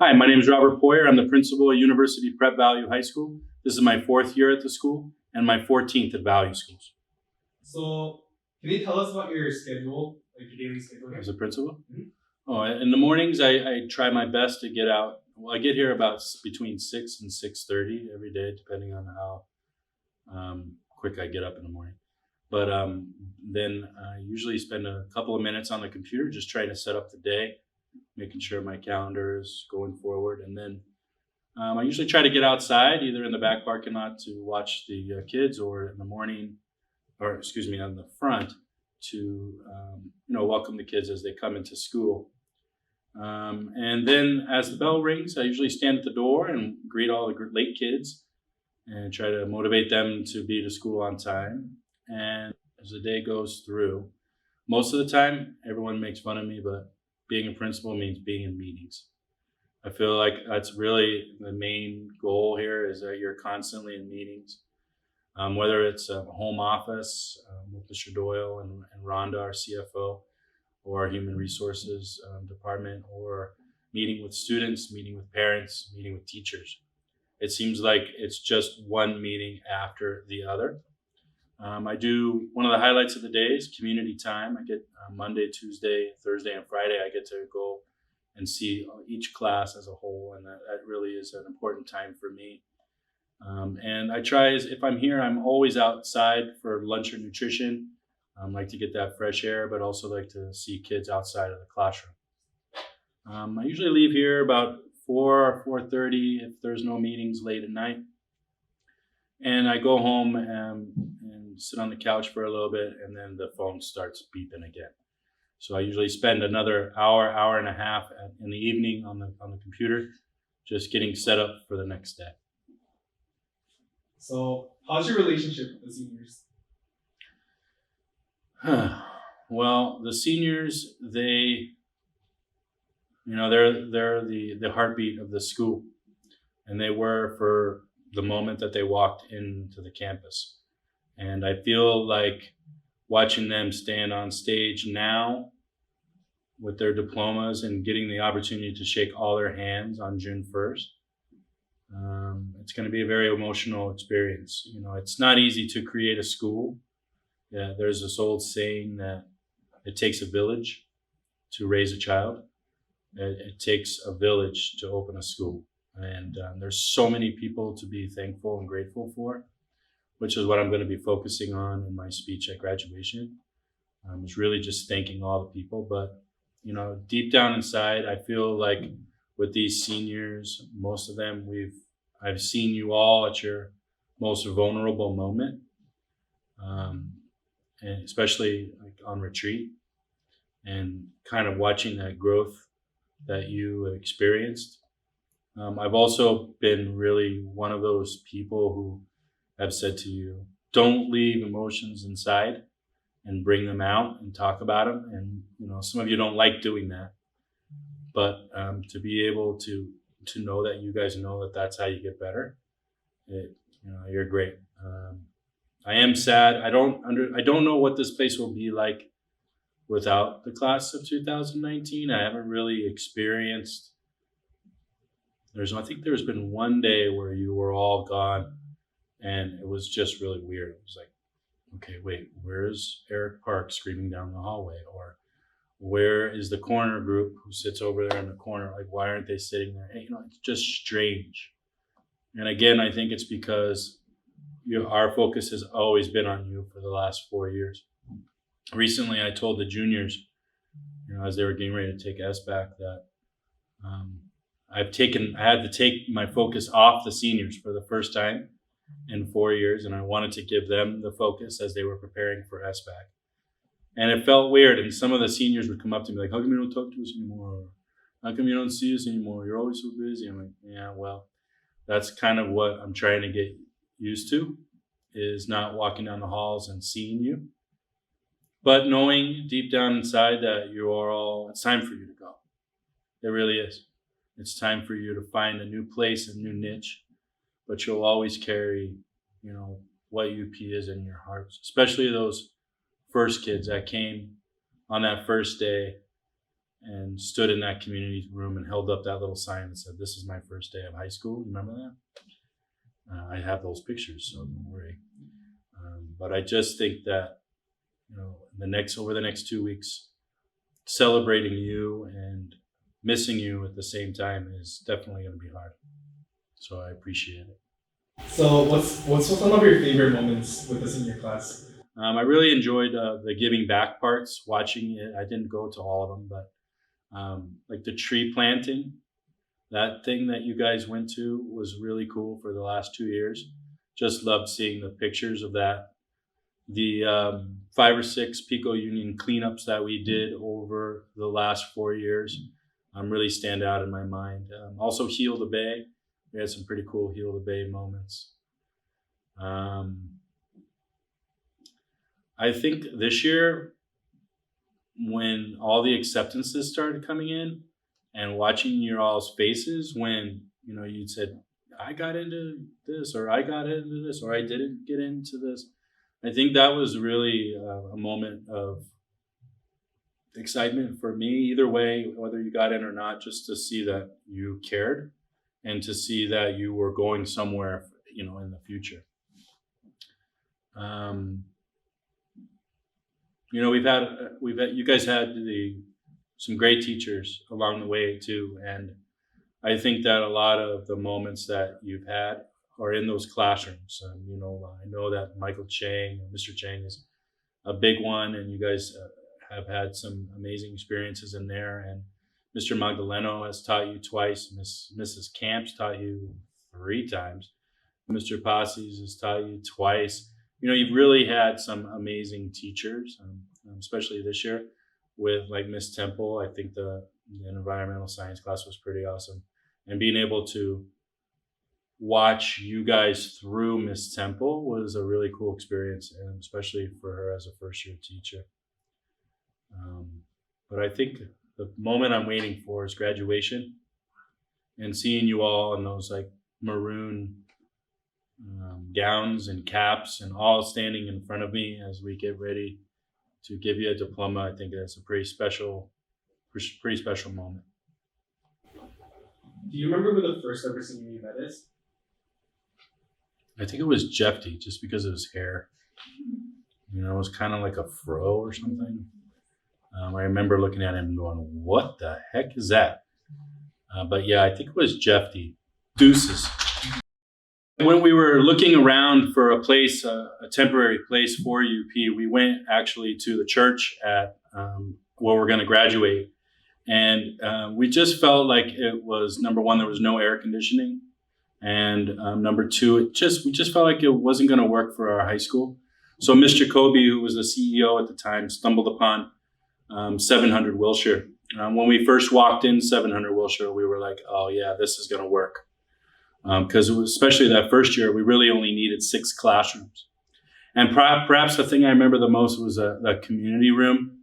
Hi, my name is Robert Poyer. I'm the principal at University Prep Value High School. This is my 4th year at the school and my 14th at Value Schools. So, can you tell us about your schedule, like your daily schedule here? As a principal? Mhm. Oh, in the mornings, I try my best to get out. Well, I get here about between 6 and 6:30 every day, depending on how quick I get up in the morning. But then I usually spend a couple of minutes on the computer just trying to set up the day, making sure my calendar is going forward. And then I usually try to get outside, either in the back parking lot to watch the kids, or in the morning, or excuse me, on the front to welcome the kids as they come into school. And then as the bell rings, I usually stand at the door and greet all the late kids and try to motivate them to be to school on time. And as the day goes through, most of the time, everyone makes fun of me, but being a principal means being in meetings. I feel like that's really the main goal here, is that you're constantly in meetings. Whether it's a home office with Mr. Doyle and Rhonda, our CFO, or our human resources department, or meeting with students, meeting with parents, meeting with teachers. It seems like it's just one meeting after the other. I do, one of the highlights of the day is community time. I get Monday, Tuesday, Thursday, and Friday, I get to go and see each class as a whole, and that really is an important time for me. And I try, if I'm here, I'm always outside for lunch or nutrition. I like to get that fresh air, but also like to see kids outside of the classroom. I usually leave here about 4 or 4:30 if there's no meetings late at night. And I go home and sit on the couch for a little bit, and then the phone starts beeping again. So I usually spend another hour and a half in the evening on the computer, just getting set up for the next day. So, how's your relationship with the seniors? Well, the seniors, they're the heartbeat of the school, and they were for the moment that they walked into the campus. And I feel like watching them stand on stage now with their diplomas and getting the opportunity to shake all their hands on June 1st. It's going to be a very emotional experience. It's not easy to create a school. Yeah, there's this old saying that it takes a village to raise a child. It takes a village to open a school. And there's so many people to be thankful and grateful for, which is what I'm going to be focusing on in my speech at graduation. Is really just thanking all the people. But, deep down inside, I feel like with these seniors, most of them, I've seen you all at your most vulnerable moment, and especially like on retreat, and kind of watching that growth that you experienced. I've also been really one of those people who have said to you, don't leave emotions inside and bring them out and talk about them. And, some of you don't like doing that, but to be able to know that you guys know that that's how you get better, you're great. I am sad. I don't know what this place will be like without the class of 2019. I haven't really experienced. I think there's been one day where you were all gone, and it was just really weird. It was like, okay, wait, where's Eric Park screaming down the hallway? Or where is the corner group who sits over there in the corner? Like, why aren't they sitting there? It's just strange. And again, I think it's because our focus has always been on you for the last 4 years. Recently, I told the juniors, as they were getting ready to take SBAC, that I had to take my focus off the seniors for the first time in 4 years, and I wanted to give them the focus as they were preparing for SBAC. And it felt weird, and some of the seniors would come up to me like, how come you don't talk to us anymore? How come you don't see us anymore? You're always so busy. I'm like, yeah, well, that's kind of what I'm trying to get used to, is not walking down the halls and seeing you, but knowing deep down inside that it's time for you to go. It really is. It's time for you to find a new place, a new niche, but you'll always carry, what UP is in your hearts, especially those first kids that came on that first day and stood in that community room and held up that little sign that said, "This is my first day of high school." Remember that? I have those pictures, so don't worry. But I just think that, over the next 2 weeks, celebrating you and missing you at the same time is definitely going to be hard. So I appreciate it. So what's some of your favorite moments with the senior class? I really enjoyed the giving back parts, watching it. I didn't go to all of them, but like the tree planting, that thing that you guys went to was really cool for the last 2 years. Just loved seeing the pictures of that. The 5 or 6 Pico Union cleanups that we did over the last 4 years really stand out in my mind. Also, Heal the Bay. We had some pretty cool Heal the Bay moments. I think this year, when all the acceptances started coming in and watching your all's faces when, you'd said, "I got into this," or "I got into this," or "I didn't get into this." I think that was really a moment of excitement for me, either way, whether you got in or not, just to see that you cared and to see that you were going somewhere, in the future. You guys had some great teachers along the way too, and I think that a lot of the moments that you've had are in those classrooms. I know that Michael Chang, Mr. Chang, is a big one, and you guys have had some amazing experiences in there. And Mr. Magdaleno has taught you twice. Mrs. Camps taught you 3 times. Mr. Passes has taught you twice. You've really had some amazing teachers, especially this year with like Miss Temple. I think the environmental science class was pretty awesome. And being able to watch you guys through Miss Temple was a really cool experience, and especially for her as a first-year teacher. But I think the moment I'm waiting for is graduation and seeing you all in those like maroon gowns and caps and all standing in front of me as we get ready to give you a diploma. I think that's a pretty special moment. Do you remember who the first ever senior you met is? I think it was Jeffy, just because of his hair. It was kind of like a fro or something. I remember looking at him and going, "What the heck is that?" But yeah, I think it was Jeffy. Deuces. When we were looking around for a place, a temporary place for UP, we went actually to the church at where we're going to graduate. And we just felt like it was, number one, there was no air conditioning. And number two, we just felt like it wasn't going to work for our high school. So Mr. Kobe, who was the CEO at the time, stumbled upon 700 Wilshire. When we first walked in 700 Wilshire, we were like, "Oh yeah, this is going to work." Because especially that first year, we really only needed 6 classrooms. And perhaps the thing I remember the most was the community room.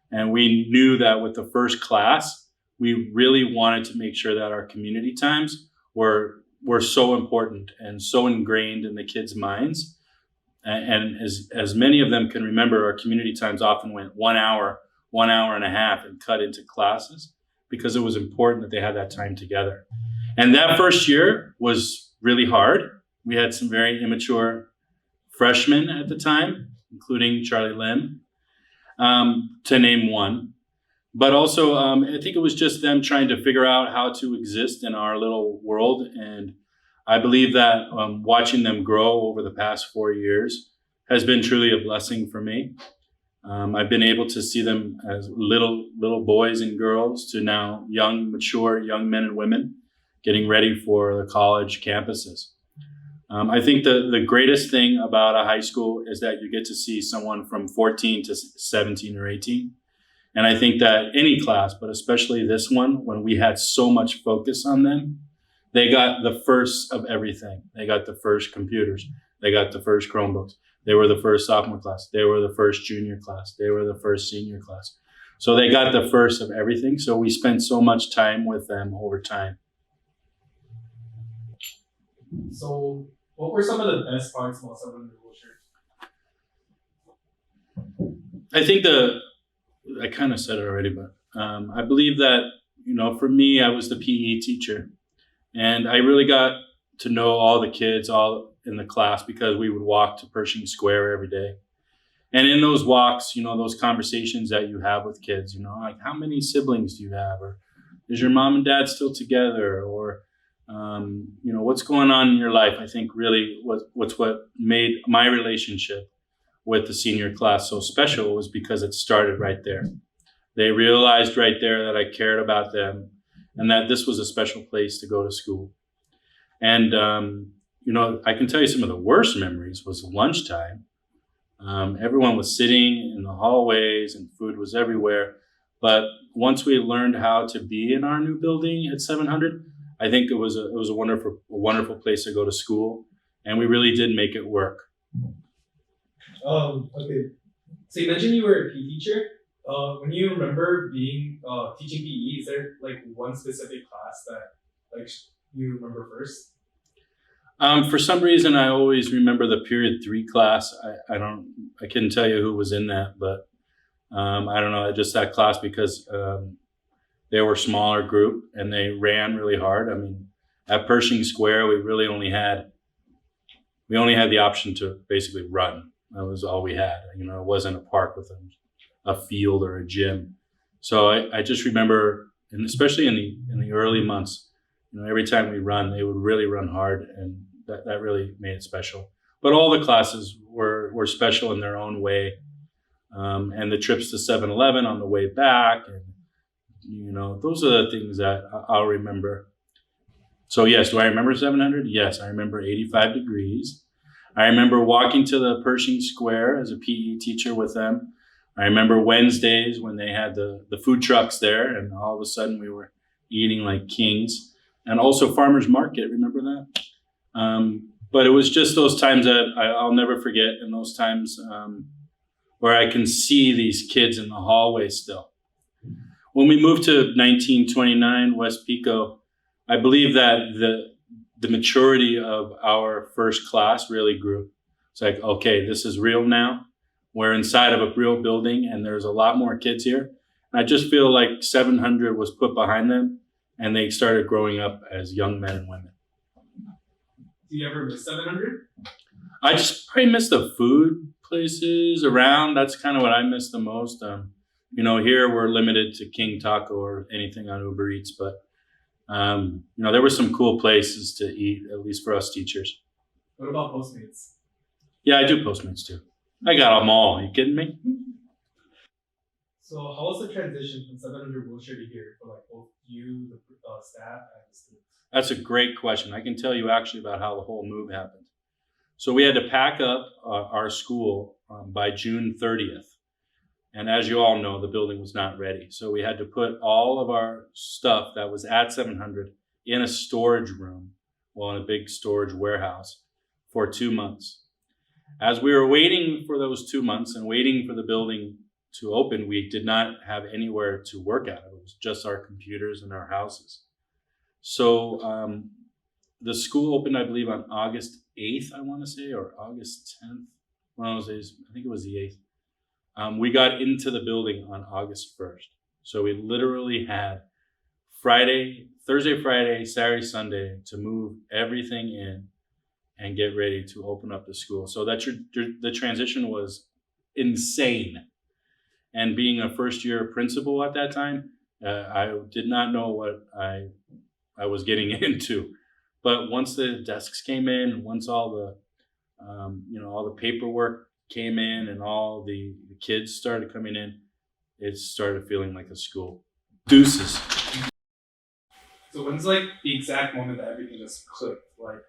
And we knew that with the first class, we really wanted to make sure that our community times were so important and so ingrained in the kids' minds. And as many of them can remember, our community times often went 1 hour, 1 hour and a half, and cut into classes because it was important that they had that time together. And that first year was really hard. We had some very immature freshmen at the time, including Charlie Lim, to name one. But also, I think it was just them trying to figure out how to exist in our little world. And I believe that watching them grow over the past 4 years has been truly a blessing for me. I've been able to see them as little boys and girls to now young, mature young men and women getting ready for the college campuses. I think the greatest thing about a high school is that you get to see someone from 14 to 17 or 18. And I think that any class, but especially this one, when we had so much focus on them, they got the first of everything. They got the first computers. They got the first Chromebooks. They were the first sophomore class. They were the first junior class. They were the first senior class. So they got the first of everything. So we spent so much time with them over time. So what were some of the best parts about 700 Wilshire? I think I kind of said it already, but I believe that, for me, I was the PE teacher, and I really got to know all the kids all in the class because we would walk to Pershing Square every day. And in those walks, those conversations that you have with kids, like how many siblings do you have? Or is your mom and dad still together? Or, what's going on in your life? I think really what made my relationship with the senior class so special was because it started right there. They realized right there that I cared about them and that this was a special place to go to school. And, I can tell you some of the worst memories was lunchtime. Everyone was sitting in the hallways and food was everywhere. But once we learned how to be in our new building at 700, I think it was a wonderful place to go to school. And we really did make it work. Okay. So you mentioned you were a PE teacher. When you remember being teaching PE, is there like one specific class that like you remember first? For some reason, I always remember the period 3 class. I couldn't tell you who was in that, but I don't know, just that class because they were a smaller group and they ran really hard. I mean, at Pershing Square, we only had the option to basically run. That was all we had. It wasn't a park with a field or a gym. So I just remember, and especially in the early months, every time we run, they would really run hard, and that really made it special. But all the classes were special in their own way. And the trips to 7-Eleven on the way back, and those are the things that I'll remember. So yes, do I remember 700? Yes, I remember 85 degrees. I remember walking to the Pershing Square as a PE teacher with them. I remember Wednesdays when they had the food trucks there, and all of a sudden we were eating like kings. And also Farmers Market, remember that? But it was just those times that I'll never forget, and those times where I can see these kids in the hallway still. When we moved to 1929 West Pico, I believe that the maturity of our first class really grew. It's like, okay, this is real now. We're inside of a real building, and there's a lot more kids here. And I just feel like 700 was put behind them, and they started growing up as young men and women. Do you ever miss 700? I just probably miss the food places around. That's kind of what I miss the most. Here we're limited to King Taco or anything on Uber Eats, but there were some cool places to eat, at least for us teachers. What about Postmates? Yeah, I do Postmates too. I got them all. You kidding me? So how was the transition from 700 Wilshire to here for like both you, the staff, and the students? That's a great question. I can tell you actually about how the whole move happened. So we had to pack up our school by June 30th. And as you all know, the building was not ready. So we had to put all of our stuff that was at 700 in a storage room, in a big storage warehouse for 2 months. As we were waiting for those 2 months and waiting for the building to open, we did not have anywhere to work out of. It was just our computers and our houses. So the school opened, I believe, on August 8th, I want to say, or August 10th. One of those days, I think it was the 8th. We got into the building on August 1st. So we literally had Thursday, Friday, Saturday, Sunday to move everything in and get ready to open up the school. So the transition was insane. And being a first-year principal at that time, I did not know what I was getting into. But once the desks came in, once all the paperwork came in and all the kids started coming in, it started feeling like a school. Deuces. So when's like the exact moment that everything just clicked? Like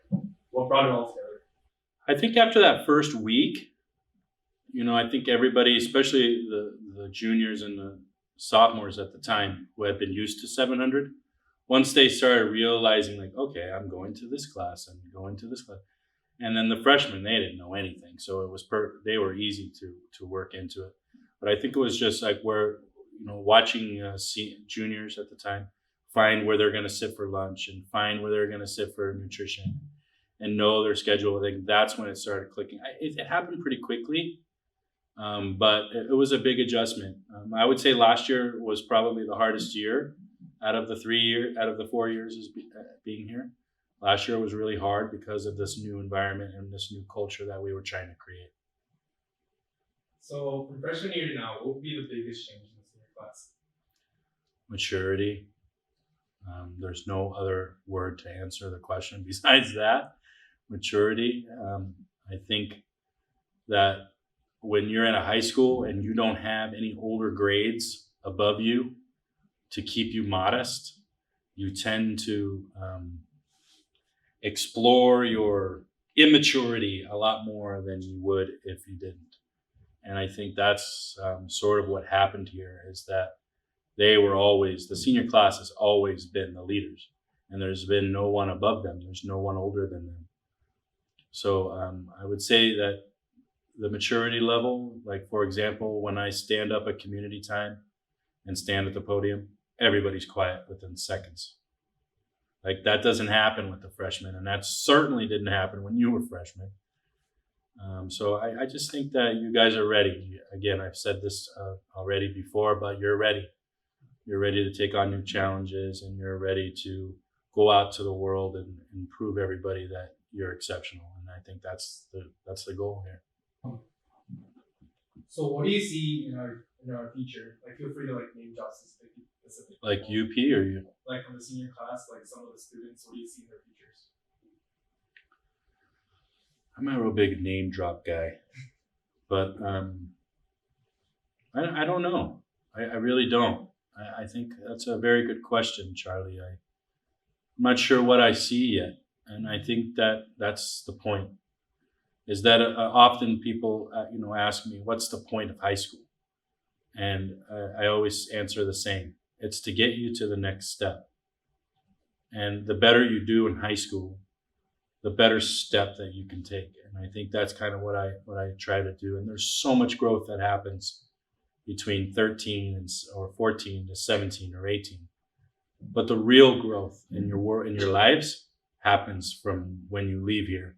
what brought it all together? I think after that first week, I think everybody, especially the juniors and the sophomores at the time who had been used to 700, once they started realizing like, okay, I'm going to this class, I'm going to this class. And then the freshmen, they didn't know anything. So it was they were easy to work into it. But I think it was just like we're, watching juniors at the time find where they're going to sit for lunch and find where they're going to sit for nutrition and know their schedule. I think that's when it started clicking. It happened pretty quickly. But it was a big adjustment. I would say last year was probably the hardest year out of the 3 year, out of the 4 years being here. Last year was really hard because of this new environment and this new culture that we were trying to create. So from freshman year to now, what would be the biggest change in the senior class? Maturity. There's no other word to answer the question besides that. Maturity. I think that when you're in a high school and you don't have any older grades above you to keep you modest, you tend to explore your immaturity a lot more than you would if you didn't. And I think that's sort of what happened here, is that the senior class has always been the leaders, and there's been no one above them. There's no one older than them. So I would say that the maturity level, like for example, when I stand up at community time and stand at the podium, everybody's quiet within seconds. Like that doesn't happen with the freshmen, and that certainly didn't happen when you were freshmen. So I just think that you guys are ready. Again, I've said this already before, but you're ready. You're ready to take on new challenges, and you're ready to go out to the world and prove everybody that you're exceptional. And I think that's the goal here. So what do you see in our future? Like, feel free to like name drops specific. Like UP or you? Like from the senior class, like some of the students, what do you see in their futures? I'm not a real big name drop guy, but I don't know. I really don't. I think that's a very good question, Charlie. I'm not sure what I see yet, and I think that that's the point. Is that often people ask me, what's the point of high school? And I always answer the same. It's to get you to the next step. And the better you do in high school, the better step that you can take. And I think that's kind of what I try to do. And there's so much growth that happens between 13 or 14 to 17 or 18. But the real growth in your lives happens from when you leave here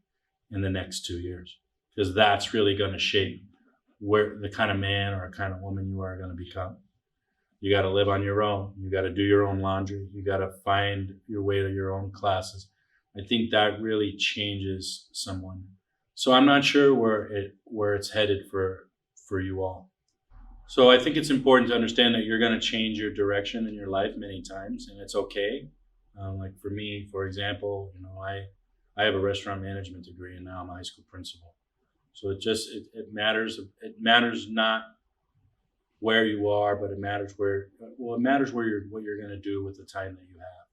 in the next 2 years, because that's really going to shape where the kind of man or kind of woman you are going to become. You got to live on your own. You got to do your own laundry. You got to find your way to your own classes. I think that really changes someone. So I'm not sure where it's headed for you all. So I think it's important to understand that you're going to change your direction in your life many times, and it's okay. Like for me, for example, I have a restaurant management degree, and now I'm a high school principal. So it matters. It matters not where you are, but it matters what you're going to do with the time that you have.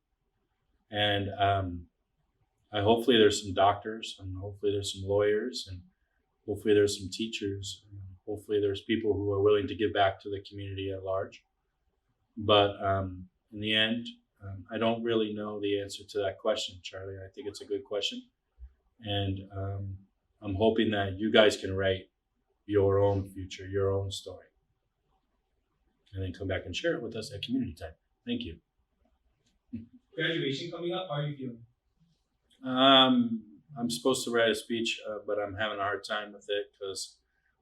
And hopefully there's some doctors, and hopefully there's some lawyers, and hopefully there's some teachers, and hopefully there's people who are willing to give back to the community at large. But in the end, I don't really know the answer to that question, Charlie. I think it's a good question. And I'm hoping that you guys can write your own future, your own story, and then come back and share it with us at community time. Thank you. Graduation coming up, how are you feeling? I'm supposed to write a speech, but I'm having a hard time with it because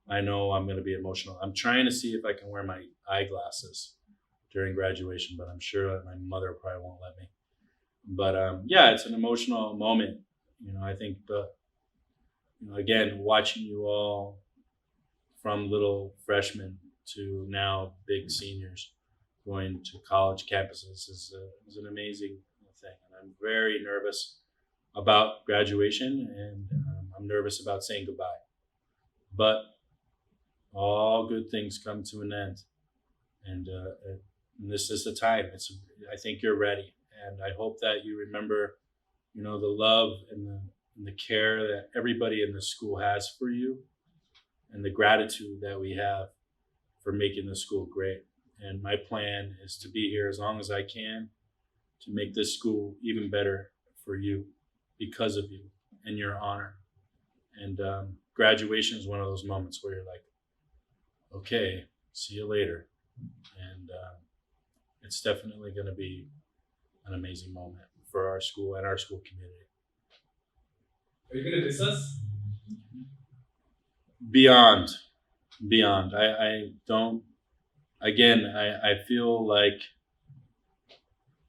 I know I'm going to be emotional. I'm trying to see if I can wear my eyeglasses during graduation, but I'm sure that my mother probably won't let me. But yeah, it's an emotional moment. I think again, watching you all from little freshmen to now big seniors going to college campuses is an amazing thing. And I'm very nervous about graduation, and I'm nervous about saying goodbye. But all good things come to an end, and this is the time. I think you're ready, and I hope that you remember, the love and the care that everybody in the school has for you, and the gratitude that we have for making the school great. And my plan is to be here as long as I can to make this school even better for you, because of you and your honor. And graduation is one of those moments where you're like, okay, see you later. And it's definitely going to be an amazing moment for our school and our school community. Are you going to miss us? Beyond. beyond. I don't. Again, I feel like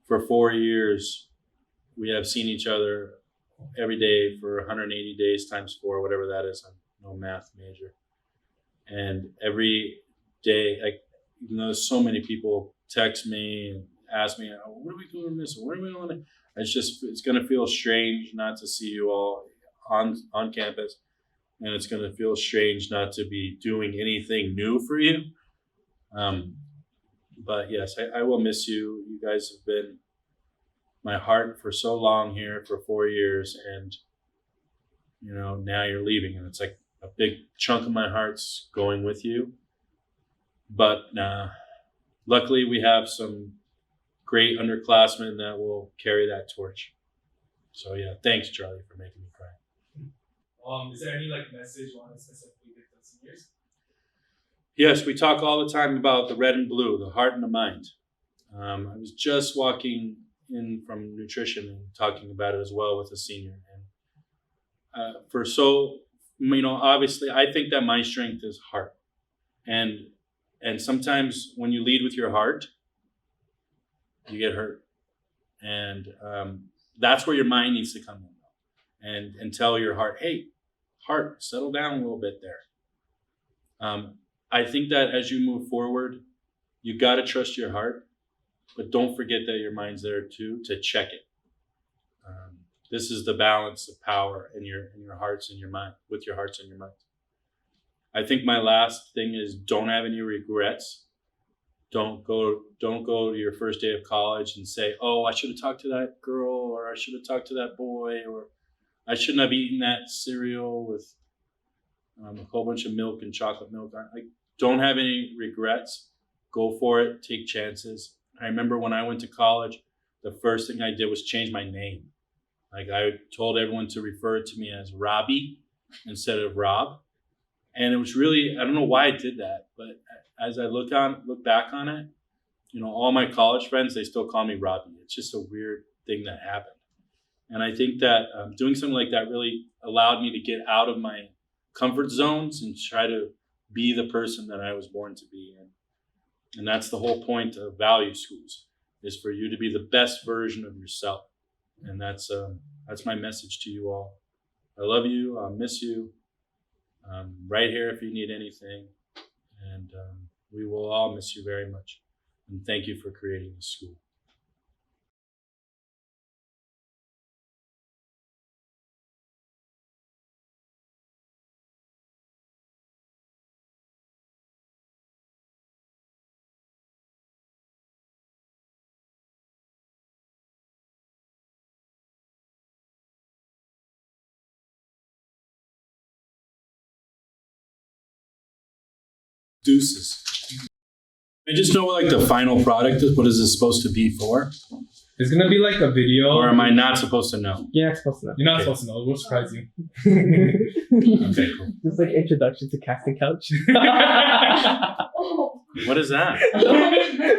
for 4 years we have seen each other every day for 180 days times 4, whatever that is. I'm no math major, and every day, like, so many people text me and ask me, oh, "What are we doing this? What are we doing?" It's gonna feel strange not to see you all on campus, and it's gonna feel strange not to be doing anything new for you. Um, but yes, I will miss you. You guys have been my heart for so long here for 4 years, and now you're leaving, and it's like a big chunk of my heart's going with you. But luckily, we have some great underclassmen that will carry that torch. So yeah, thanks, Charlie, for making me cry. Is there any message you want to specifically give to the seniors? Yes, we talk all the time about the red and blue, the heart and the mind. I was just walking in from nutrition and talking about it as well with a senior. And obviously, I think that my strength is heart. And sometimes when you lead with your heart, you get hurt. And that's where your mind needs to come in and tell your heart, hey, heart, settle down a little bit there. I think that as you move forward, you got to trust your heart, but don't forget that your mind's there too, to check it. This is the balance of power in your hearts and your mind, with your hearts and your minds. I think my last thing is don't have any regrets. Don't go to your first day of college and say, oh, I should have talked to that girl, or I should have talked to that boy, or I shouldn't have eaten that cereal with a whole bunch of milk and chocolate milk. Don't have any regrets. Go for it. Take chances. I remember when I went to college, the first thing I did was change my name. I told everyone to refer to me as Robbie instead of Rob. And it was really, I don't know why I did that, but as I look back on it, all my college friends, they still call me Robbie. It's just a weird thing that happened. And I think that doing something like that really allowed me to get out of my comfort zones and try to be the person that I was born to be. And that's the whole point of value schools, is for you to be the best version of yourself. And that's my message to you all. I love you. I'll miss you. Right here if you need anything. And we will all miss you very much. And thank you for creating this school. Deuces. I just know what the final product is. What is this supposed to be for? It's gonna be a video. Or am I not supposed to know? You're not supposed to know. You're not supposed to know. We'll surprise you. Okay, cool. Just introduction to Casting Couch. What is that?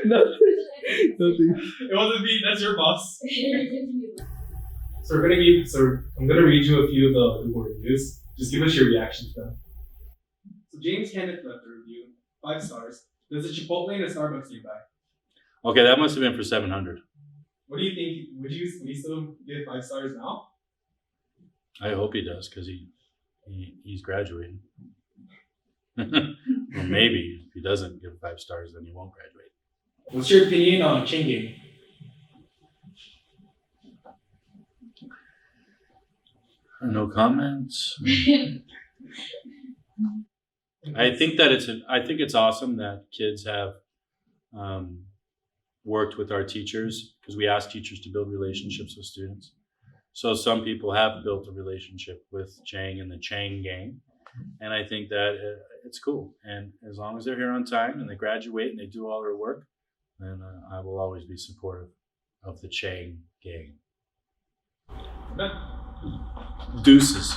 Nothing. It wasn't me. That's your boss. So I'm gonna read you a few of the Google reviews. Just give us your reaction to them. So James Kenneth left a review, 5 stars. There's a Chipotle and a Starbucks nearby. Okay, that must have been for 700. What do you think? Would you still give 5 stars now? I hope he does, because he's graduating. Well, maybe if he doesn't give 5 stars, then he won't graduate. What's your opinion on chain gang? No comments. I think it's awesome that kids have worked with our teachers, because we ask teachers to build relationships with students. So some people have built a relationship with Chang and the Chang gang, and I think that it's cool. And as long as they're here on time and they graduate and they do all their work, then I will always be supportive of the Chang gang. Deuces.